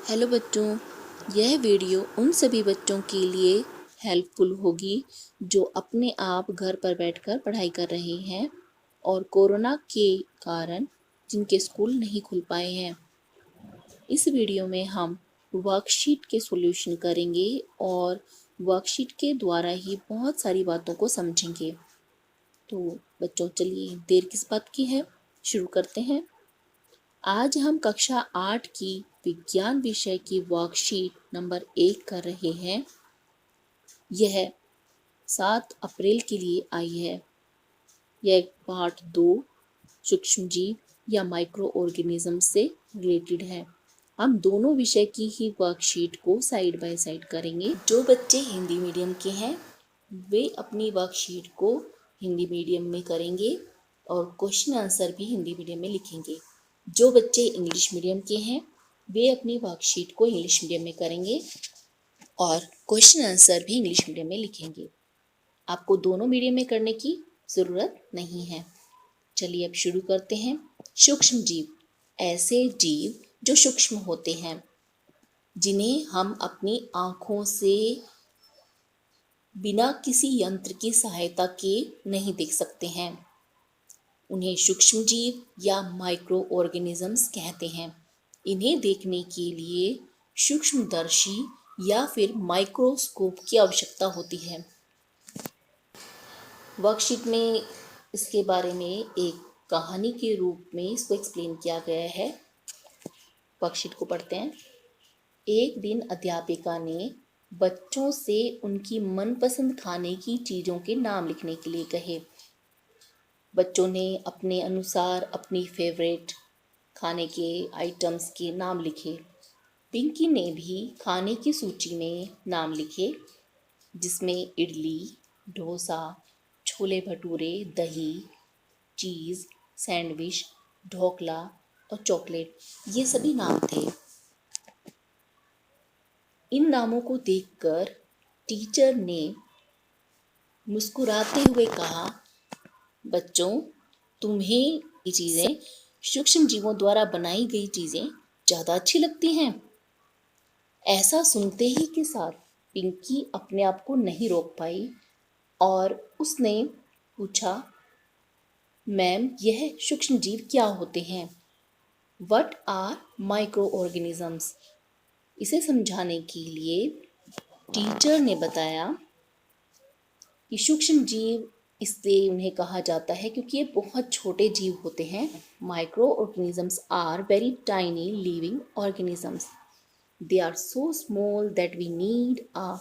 Hello बच्चों, यह video उन सभी बच्चों के लिए हेल्पफुल होगी जो अपने आप घर पर बैठकर पढ़ाई कर रहे हैं और कोरोना के कारण जिनके स्कूल नहीं खुल पाए हैं। इस वीडियो में हम वर्कशीट के सॉल्यूशन करेंगे और वर्कशीट के द्वारा ही बहुत सारी बातों को समझेंगे। तो बच्चों, चलिए देर किस बात की है, शुरू करते हैं। आज हम कक्षा 8 की विज्ञान विषय की वर्कशीट नंबर 1 कर रहे हैं। यह 7 अप्रैल के लिए आई है। यह पार्ट 2 सूक्ष्मजीव या माइक्रो ऑर्गेनिज्म से रिलेटेड है। हम दोनों विषय की ही वर्कशीट को साइड बाय साइड करेंगे। जो बच्चे हिंदी मीडियम के हैं वे अपनी वर्कशीट को हिंदी मीडियम में करेंगे और क्वेश्चन आंसर भी हिंदी मीडियम में लिखेंगे। जो बच्चे इंग्लिश मीडियम के हैं वे अपनी वर्कशीट को इंग्लिश मीडियम में करेंगे और क्वेश्चन आंसर भी इंग्लिश मीडियम में लिखेंगे। आपको दोनों मीडियम में करने की ज़रूरत नहीं है। चलिए अब शुरू करते हैं। सूक्ष्म जीव, ऐसे जीव जो सूक्ष्म होते हैं, जिन्हें हम अपनी आँखों से बिना किसी यंत्र की सहायता के नहीं देख सकते हैं। उन्हें सूक्ष्म जीव या माइक्रो ऑर्गेनिजम्स कहते हैं। इन्हें देखने के लिए सूक्ष्मदर्शी या फिर माइक्रोस्कोप की आवश्यकता होती है। वर्कशीट में इसके बारे में एक कहानी के रूप में इसको एक्सप्लेन किया गया है। वर्कशीट को पढ़ते हैं। एक दिन अध्यापिका ने बच्चों से उनकी मनपसंद खाने की चीज़ों के नाम लिखने के लिए कहे। बच्चों ने अपने अनुसार अपनी फेवरेट खाने के आइटम्स के नाम लिखे। पिंकी ने भी खाने की सूची में नाम लिखे, जिसमें इडली, डोसा, छोले भटूरे, दही, चीज़, सैंडविच, ढोकला और चॉकलेट, ये सभी नाम थे। इन नामों को देखकर टीचर ने मुस्कुराते हुए कहा, बच्चों, तुम्हें ये चीज़ें सूक्ष्म जीवों द्वारा बनाई गई चीज़ें ज़्यादा अच्छी लगती हैं। ऐसा सुनते ही के साथ पिंकी अपने आप को नहीं रोक पाई और उसने पूछा, मैम, यह सूक्ष्म जीव क्या होते हैं? What are micro organisms? इसे समझाने के लिए टीचर ने बताया कि सूक्ष्म जीव इसलिए उन्हें कहा जाता है क्योंकि ये बहुत छोटे जीव होते हैं। Micro organisms are very tiny living organisms. They are so small that we need a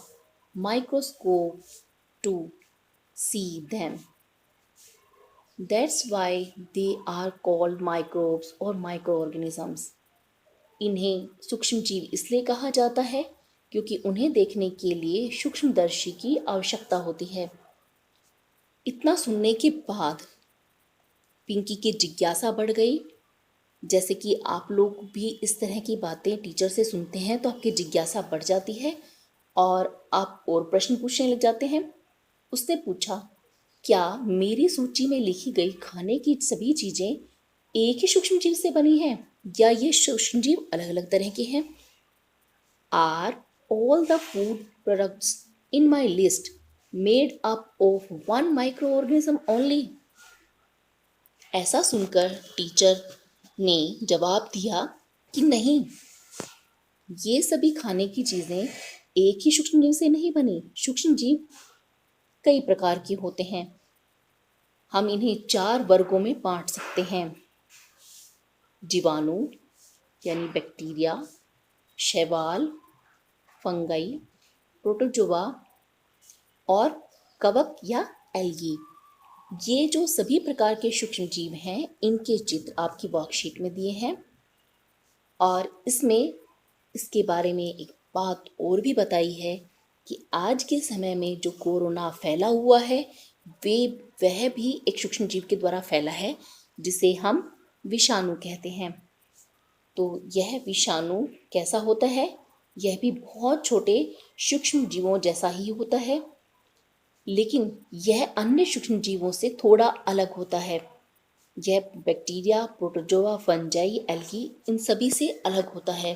microscope to see them. That's why they are called microbes or microorganisms. इन्हें सूक्ष्म जीव इसलिए कहा जाता है क्योंकि उन्हें देखने के लिए सूक्ष्मदर्शी की आवश्यकता होती है। इतना सुनने के बाद पिंकी की जिज्ञासा बढ़ गई। जैसे कि आप लोग भी इस तरह की बातें टीचर से सुनते हैं तो आपकी जिज्ञासा बढ़ जाती है और आप और प्रश्न पूछने लग जाते हैं। उसने पूछा, क्या मेरी सूची में लिखी गई खाने की सभी चीज़ें एक ही सूक्ष्म जीव से बनी हैं या ये सूक्ष्म जीव अलग अलग तरह के हैं? Are all the food products in my list made up of one micro organism only? ऐसा सुनकर टीचर ने जवाब दिया कि नहीं, ये सभी खाने की चीज़ें एक ही सूक्ष्म जीव से नहीं बनी। सूक्ष्म जीव कई प्रकार के होते हैं। हम इन्हें 4 वर्गों में बांट सकते हैं। जीवाणु यानी बैक्टीरिया, शैवाल, फंगाई, प्रोटोजोआ और कवक या एल्गी। ये जो सभी प्रकार के सूक्ष्म जीव हैं, इनके चित्र आपकी वर्कशीट में दिए हैं और इसमें इसके बारे में एक बात और भी बताई है कि आज के समय में जो कोरोना फैला हुआ है वह भी एक सूक्ष्म जीव के द्वारा फैला है, जिसे हम विषाणु कहते हैं। तो यह विषाणु कैसा होता है? यह भी बहुत छोटे सूक्ष्म जीवों जैसा ही होता है, लेकिन यह अन्य सूक्ष्म जीवों से थोड़ा अलग होता है। यह बैक्टीरिया, प्रोटोजोआ, फंजाई, एल्गी इन सभी से अलग होता है।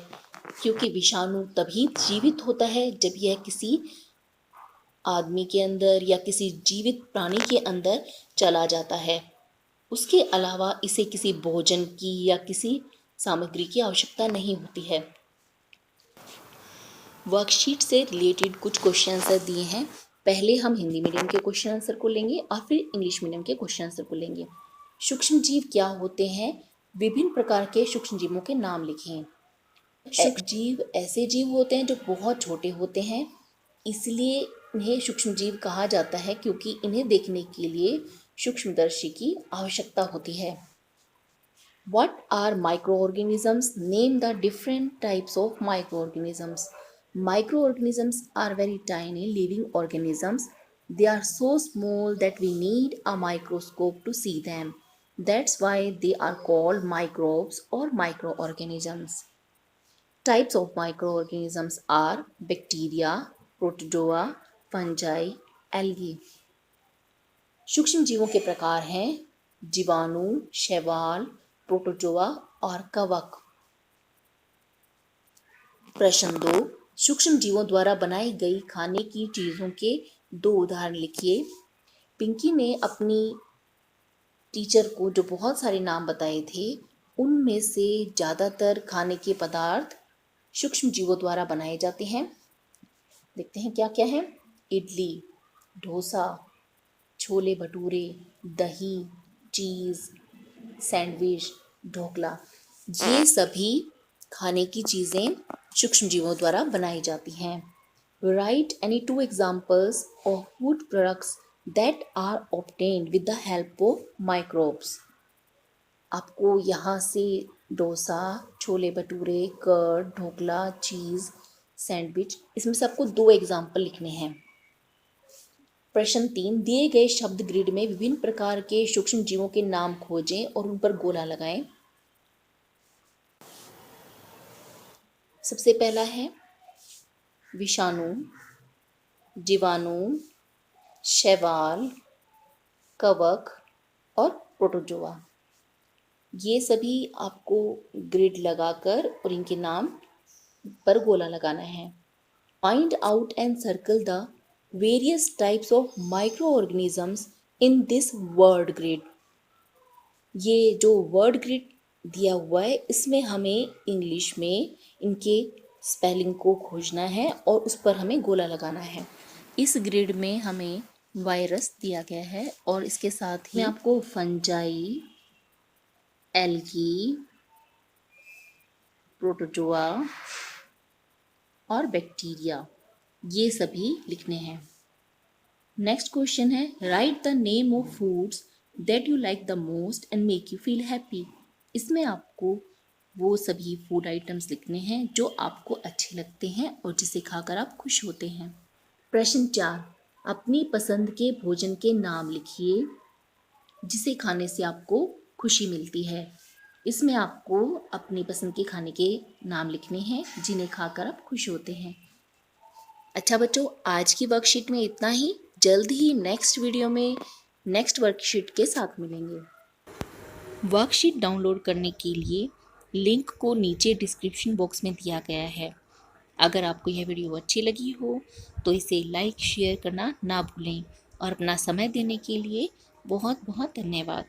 क्योंकि विषाणु तभी जीवित होता है जब यह किसी आदमी के अंदर या किसी जीवित प्राणी के अंदर चला जाता है। उसके अलावा इसे किसी भोजन की या किसी सामग्री की आवश्यकता नहीं होती है। वर्कशीट से रिलेटेड कुछ क्वेश्चन आंसर दिए हैं। पहले हम हिंदी मीडियम के क्वेश्चन आंसर को लेंगे और फिर इंग्लिश मीडियम के क्वेश्चन आंसर को लेंगे। सूक्ष्म जीव क्या होते हैं? विभिन्न प्रकार के सूक्ष्म जीवों के नाम लिखें। सूक्ष्म जीव ऐसे जीव होते हैं जो बहुत छोटे होते हैं, इसलिए इन्हें सूक्ष्म जीव कहा जाता है क्योंकि इन्हें देखने के लिए सूक्ष्मदर्शी की आवश्यकता होती है। What are microorganisms? Name the different types of microorganisms. Microorganisms are very tiny living organisms. They are so small that we need a microscope to see them. That's why they are called microbes or microorganisms. Types of microorganisms are bacteria, protozoa, fungi, algae. सूक्ष्म जीवों के प्रकार हैं जीवाणु, शैवाल, protozoa और कवक। प्रश्न 2, सूक्ष्म जीवों द्वारा बनाई गई खाने की चीजों के 2 उदाहरण लिखिए। पिंकी ने अपनी टीचर को जो बहुत सारे नाम बताए थे, उनमें से ज़्यादातर खाने के पदार्थ सूक्ष्म जीवों द्वारा बनाए जाते हैं। देखते हैं क्या क्या है। इडली, डोसा, छोले भटूरे, दही, चीज़, सैंडविच, ढोकला, ये सभी खाने की चीज़ें सूक्ष्म जीवों द्वारा बनाई जाती हैं। Write any 2 examples of food products that are obtained with the help of microbes. आपको यहाँ से dosa, chole bhature, curd, dhokla, cheese, sandwich, इसमें से आपको 2 एग्जाम्पल लिखने हैं। प्रश्न 3, दिए गए शब्द ग्रिड में विभिन्न प्रकार के सूक्ष्म जीवों के नाम खोजें और उन पर गोला लगाएं। सबसे पहला है विषाणु, जीवाणु, शैवाल, कवक और प्रोटोजोआ। ये सभी आपको ग्रिड लगाकर और इनके नाम पर गोला लगाना है। Find out and circle the various types of microorganisms in this word grid। ये जो वर्ड ग्रिड दिया हुआ है, इसमें हमें इंग्लिश में इनके स्पेलिंग को खोजना है और उस पर हमें गोला लगाना है। इस ग्रिड में हमें वायरस दिया गया है और इसके साथ ही आपको फंजाई, एल्गी, प्रोटोजोआ और बैक्टीरिया, ये सभी लिखने हैं। नेक्स्ट क्वेश्चन है right the name of foods that you like the most and make you feel happy. इसमें आपको वो सभी फूड आइटम्स लिखने हैं जो आपको अच्छे लगते हैं और जिसे खाकर आप खुश होते हैं। प्रश्न 4, अपनी पसंद के भोजन के नाम लिखिए जिसे खाने से आपको खुशी मिलती है। इसमें आपको अपनी पसंद के खाने के नाम लिखने हैं जिन्हें खाकर आप खुश होते हैं। अच्छा बच्चों, आज की वर्कशीट में इतना ही। जल्द ही नेक्स्ट वीडियो में नेक्स्ट वर्कशीट के साथ मिलेंगे। वर्कशीट डाउनलोड करने के लिए लिंक को नीचे डिस्क्रिप्शन बॉक्स में दिया गया है। अगर आपको यह वीडियो अच्छी लगी हो तो इसे लाइक शेयर करना ना भूलें और अपना समय देने के लिए बहुत बहुत धन्यवाद।